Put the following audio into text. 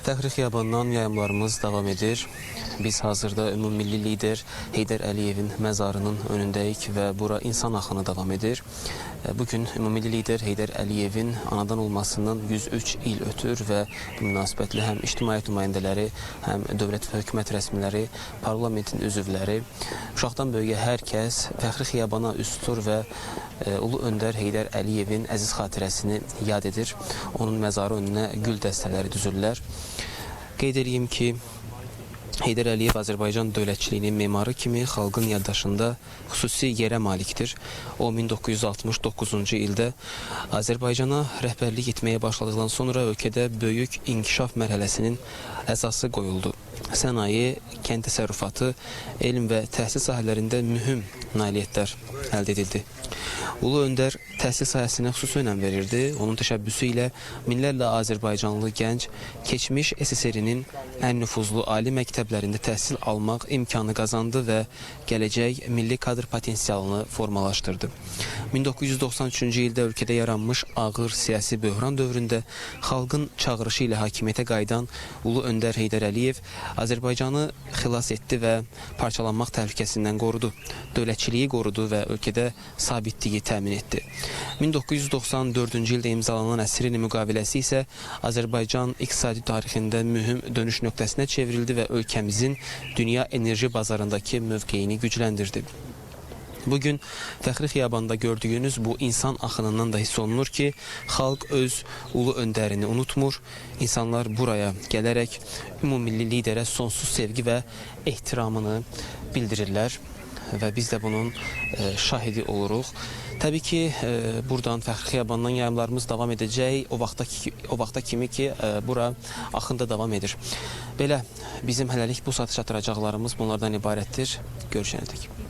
Fəxri Xiyabandan yayımlarımız davam edir. Biz hazırda ümummilli lider Heydər Əliyevin məzarının önündəyik və bura insan axını davam edir. Bugün ümummilli lider Heydər Əliyevin anadan olmasından 103 il ötür və bu münasibətlə həm ictimaiyyət nümayəndələri, həm dövlət və hökumət rəsmiləri, parlamentin üzvləri, uşaqdan böyüyə hər kəs Fəxri Xiyabana üz tutur və Ulu Öndər Heydər Əliyevin əziz xatirəsini yad edir. Onun məzarı önünə gül dəstələri düzürlər. Qeyd edeyim ki, Heydər Əliyev Azərbaycan dövlətçiliyinin memarı kimi xalqın yaddaşında xüsusi yerə malikdir. O 1969-cu ildə Azərbaycana rəhbərlik etməyə başladıqdan sonra ölkədə böyük inkişaf mərhələsinin əsası qoyuldu. Sənaye, kənd təsərrüfatı, elm və təhsil sahələrində mühüm nailiyyətlər əldə edildi. Ulu Öndər təhsil sahəsinə xüsusi önəm verirdi. Onun təşəbbüsü ilə minlərlə Azərbaycanlı gənc keçmiş SSR-nin ən nüfuzlu ali məktəblərində təhsil almaq imkanı qazandı və gələcək milli kadr potensialını formalaşdırdı. 1993-cü ildə ölkədə yaranmış ağır siyasi böhran dövründə xalqın çağırışı ilə hakimiyyətə qayıdan Ulu Öndər Heydər Əliyev Azərbaycanı xilas etdi və parçalanmaq təhlükəsindən qorudu. Dövlətçiliyi qorudu və ölkədə sabitliyi təmin etdi. 1994-cü ildə imzalanan əsrin müqaviləsi isə Azərbaycan iqtisadi tarixində mühüm dönüş nöqtəsinə çevrildi və ölkəmizin dünya enerji bazarındakı mövqeyini gücləndirdi. Bugün Fəxri Xiyabanda gördüyünüz bu insan axınından da hiss olunur ki, xalq öz ulu öndərini unutmur. İnsanlar buraya gələrək ümummilli liderə sonsuz sevgi və ehtiramını bildirirlər və biz də bunun şahidi oluruq. Təbii ki, buradan Fəxri Xiyabandan yayımlarımız davam edəcək. O vaxta kimi ki, bura axında davam edir. Belə, bizim hələlik bu saat çatdıracaqlarımız bunlardan ibarətdir. Görüşənədək.